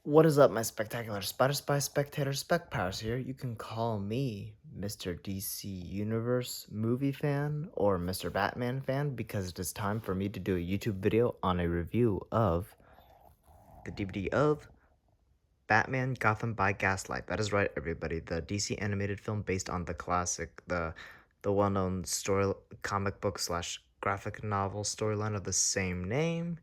What is up, my spectacular Spider Spy spectator Spec Powers here? You can call me Mr. DC Universe movie fan or Mr. Batman fan because it is time for me to do a YouTube video on a review of the DVD of Batman Gotham by Gaslight. That is right, everybody. The DC animated film based on the classic, the well-known story comic book slash graphic novel storyline of the same name.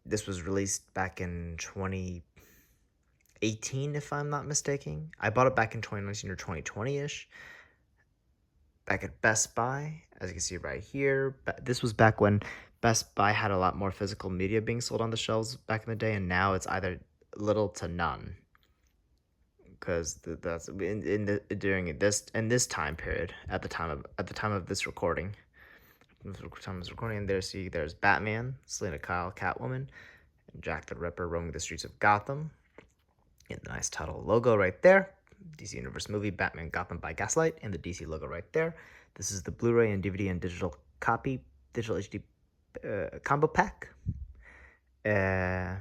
This was released back in 2018, if I'm not mistaken. I bought it back in 2019 or 2020-ish, back at Best Buy, as you can see right here. This was back when Best Buy had a lot more physical media being sold on the shelves back in the day, and now it's either little to none. Because that's during this time period at the time of this recording. And there's Batman, Selena Kyle, Catwoman, and Jack the Ripper roaming the streets of Gotham. In the nice title logo right there, DC Universe movie Batman Gotham by Gaslight, and the DC logo right there. This is the Blu-ray and DVD and digital copy, digital HD combo pack. It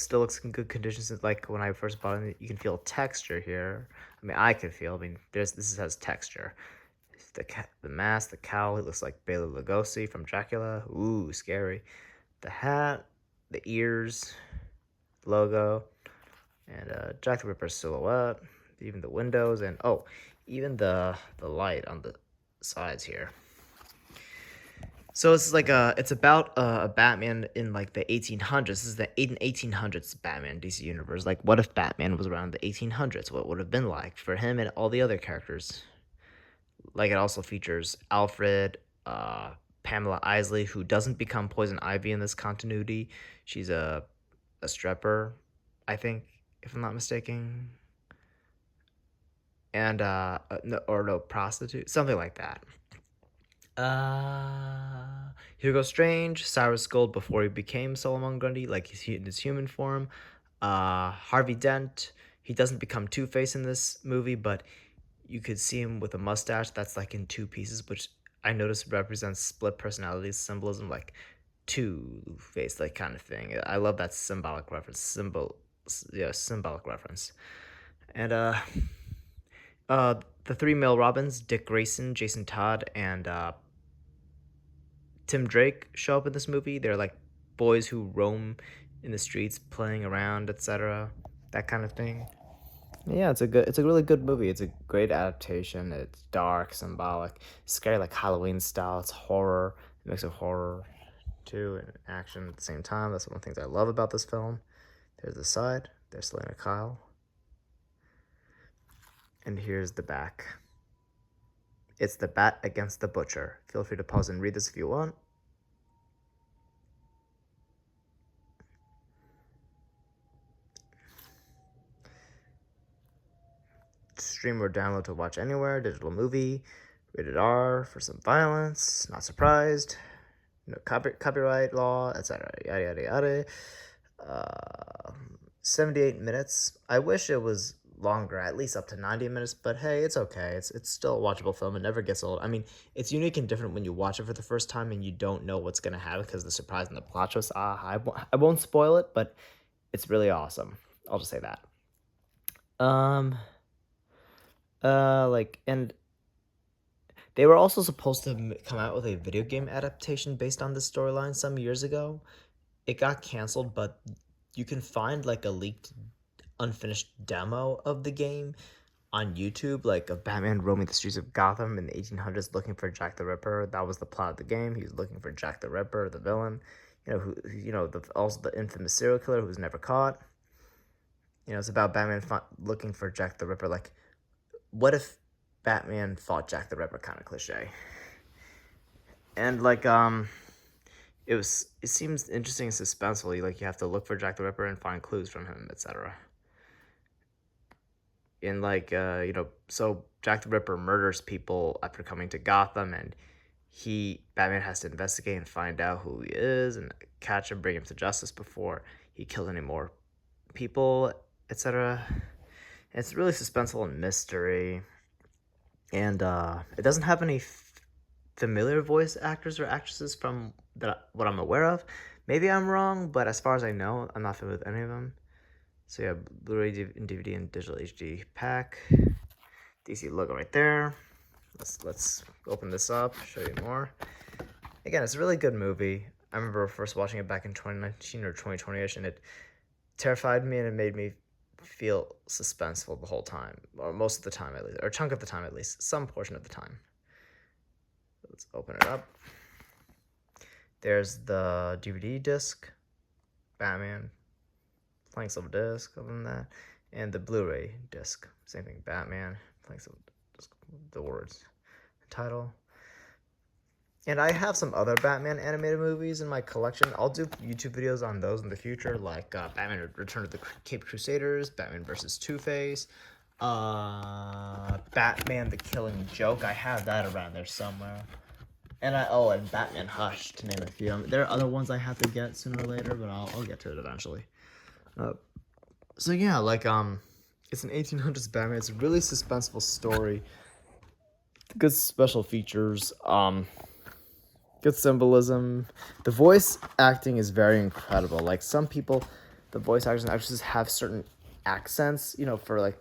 still looks in good condition. Like when I first bought it, you can feel texture here. I mean, I could feel. I mean, this has texture. The mask, the cowl, it looks like Bela Lugosi from Dracula. Ooh, scary. The hat, the ears, logo, and Jack the Ripper's silhouette, even the windows, and oh, even the light on the sides here. So it's like it's about a Batman in like the 1800s. This is the 1800s Batman DC universe. Like, what if Batman was around the 1800s? What would it have been like for him and all the other characters? Like, it also features Alfred, Pamela Isley, who doesn't become Poison Ivy in this continuity. She's a stripper, I think, if I'm not mistaken. And no, prostitute, something like that. Hugo Strange, Cyrus Gold before he became Solomon Grundy, like in his human form. Harvey Dent, he doesn't become Two-Face in this movie, but you could see him with a mustache that's like in two pieces, which I noticed represents split personality symbolism, like Two-Face, like kind of thing. I love that symbolic reference. Symbolic reference. And the three male Robins, Dick Grayson, Jason Todd, and Tim Drake show up in this movie. They're like boys who roam in the streets, playing around, etc. That kind of thing. Yeah, it's a really good movie. It's a great adaptation. It's dark, symbolic, scary, like Halloween style. It's horror, a mix of horror too and action at the same time. That's one of the things I love about this film. There's the side. There's Selena Kyle. And here's the back. It's the Bat against the Butcher. Feel free to pause and read this if you want. Stream or download to watch anywhere. Digital movie. Rated R for some violence. Not surprised. No copyright law, etc. Yada yada yada. 78 minutes. I wish it was longer, at least up to 90 minutes, but hey, it's okay. It's still a watchable film. It never gets old. I mean, it's unique and different when you watch it for the first time and you don't know what's gonna happen because the surprise and the plot twist. I won't spoil it, but it's really awesome. I'll just say that. And they were also supposed to come out with a video game adaptation based on this storyline some years ago. It got canceled, but you can find like a leaked, unfinished demo of the game on YouTube, like of Batman roaming the streets of Gotham in the 1800s looking for Jack the Ripper. That was the plot of the game. He was looking for Jack the Ripper, the villain. Also the infamous serial killer who's never caught. It's about Batman looking for Jack the Ripper. Like, what if Batman fought Jack the Ripper? Kind of cliche. And like it seems interesting and suspenseful. You have to look for Jack the Ripper and find clues from him, etc. And so Jack the Ripper murders people after coming to Gotham, and Batman has to investigate and find out who he is and catch him, bring him to justice before he kills any more people, etc. It's really suspenseful and mystery, and it doesn't have any familiar voice actors or actresses from what I'm aware of. Maybe I'm wrong, but as far as I know, I'm not familiar with any of them. So yeah, Blu-ray and DVD and digital HD pack. DC logo right there. Let's open this up, show you more. Again, it's a really good movie. I remember first watching it back in 2019 or 2020ish, and it terrified me and it made me feel suspenseful the whole time, or most of the time at least, or a chunk of the time at least, some portion of the time. Let's open it up. There's the DVD disc, Batman, blank silver disc, other than that, and the Blu-ray disc, same thing, Batman, blank silver disc, the words, title. And I have some other Batman animated movies in my collection. I'll do YouTube videos on those in the future, like Batman Return of the Caped Crusaders, Batman vs. Two-Face, Batman the Killing Joke. I have that around there somewhere. And and Batman Hush, to name a few. There are other ones I have to get sooner or later, but I'll get to it eventually. So yeah, like it's an 1800s Batman. It's a really suspenseful story. Good special features. Good symbolism. The voice acting is very incredible. Like some people, the voice actors and actresses have certain accents, for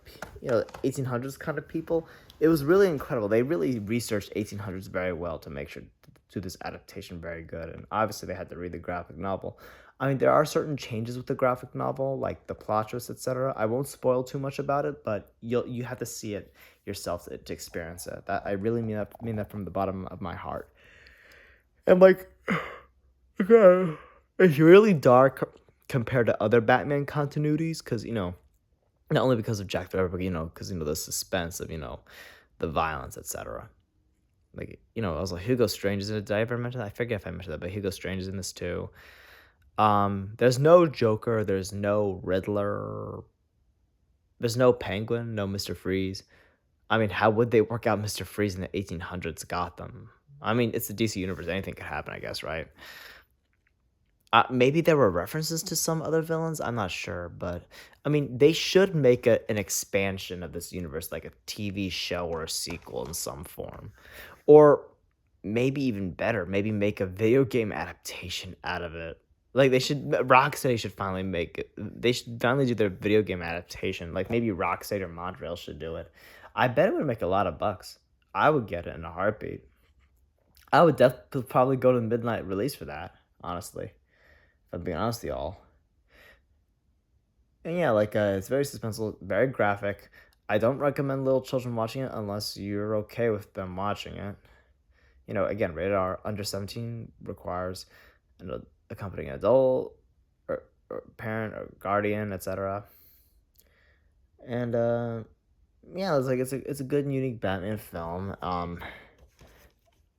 1800s kind of people. It was really incredible. They really researched 1800s very well to make sure to do this adaptation very good. And obviously they had to read the graphic novel. I mean, there are certain changes with the graphic novel, like the plot twist, etc. I won't spoil too much about it, but you have to see it yourself to experience it. That I really mean that from the bottom of my heart. And like, okay, it's really dark compared to other Batman continuities, because not only because of Jack the Ripper, but because the suspense of the violence, etc. Like I was like, Hugo Strange is in it. Did I ever mention that? I forget if I mentioned that, but Hugo Strange is in this too. There's no Joker, there's no Riddler, there's no Penguin, no Mr. Freeze. I mean, how would they work out Mr. Freeze in the 1800s Gotham? I mean, it's the DC universe. Anything could happen, I guess, right? Maybe there were references to some other villains. I'm not sure, but I mean, they should make an expansion of this universe, like a TV show or a sequel in some form, or maybe even better, maybe make a video game adaptation out of it. Like Rocksteady should finally make it. They should finally do their video game adaptation. Like maybe Rocksteady or Montreal should do it. I bet it would make a lot of bucks. I would get it in a heartbeat. I would definitely probably go to the midnight release for that, honestly. If I'm being honest with y'all. And yeah, like it's very suspenseful, very graphic. I don't recommend little children watching it unless you're okay with them watching it. Again, rated R, under 17 requires an accompanying adult or parent or guardian, etc. And yeah, it's a good and unique Batman film.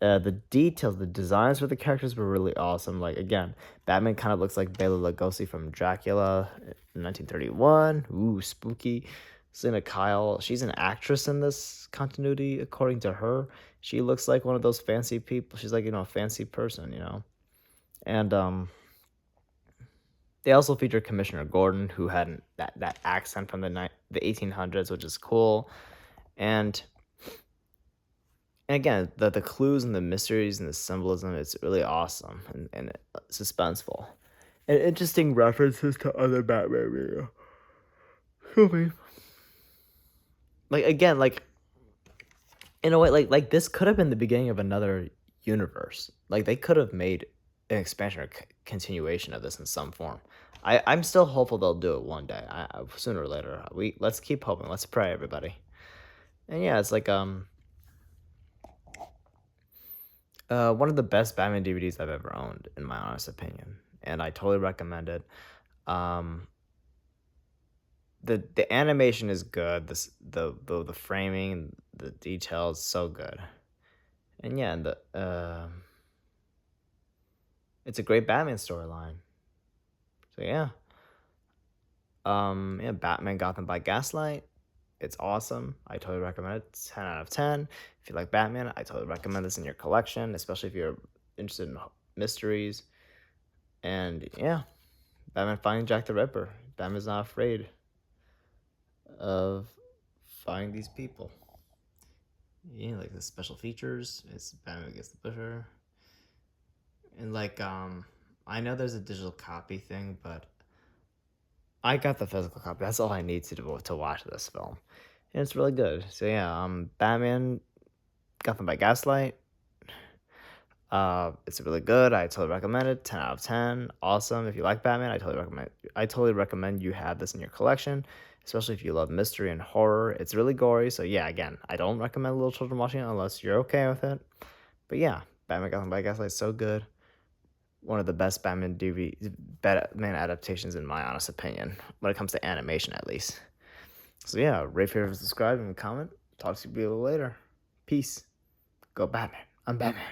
The details, the designs for the characters were really awesome. Like again, Batman kind of looks like Bela Lugosi from Dracula in 1931. Ooh, spooky. Selena Kyle, she's an actress in this continuity, according to her. She looks like one of those fancy people. She's like a fancy person. And they also feature Commissioner Gordon, who had that accent from the 1800s, which is cool. And again, the clues and the mysteries and the symbolism, it's really awesome and suspenseful. And interesting references to other Batman media. Excuse me. Like, again, like, in a way, like this could have been the beginning of another universe. Like, they could have made an expansion or continuation of this in some form. I'm still hopeful they'll do it one day. Sooner or later. Let's keep hoping. Let's pray, everybody. And yeah, it's like, one of the best Batman DVDs I've ever owned, in my honest opinion, and I totally recommend it. Um, the animation is good. The framing, the details, so good, and yeah, it's a great Batman storyline. So yeah, Batman Gotham by Gaslight. It's awesome. I totally recommend it. 10 out of 10. If you like Batman, I totally recommend this in your collection, especially if you're interested in mysteries. And yeah, Batman finding Jack the Ripper. Batman's not afraid of finding these people. Yeah, like the special features. It's Batman against the Butcher. And like, I know there's a digital copy thing, but I got the physical copy. That's all I need to watch this film, and it's really good. So yeah, Batman, Gotham by Gaslight. It's really good. I totally recommend it. 10 out of 10. Awesome. If you like Batman, I totally recommend you have this in your collection, especially if you love mystery and horror. It's really gory. So yeah, again, I don't recommend little children watching it unless you're okay with it. But yeah, Batman Gotham by Gaslight is so good. One of the best Batman adaptations in my honest opinion, when it comes to animation at least. So yeah, rate, favorite, subscribe, and comment. Talk to you later. Peace. Go Batman. I'm Batman.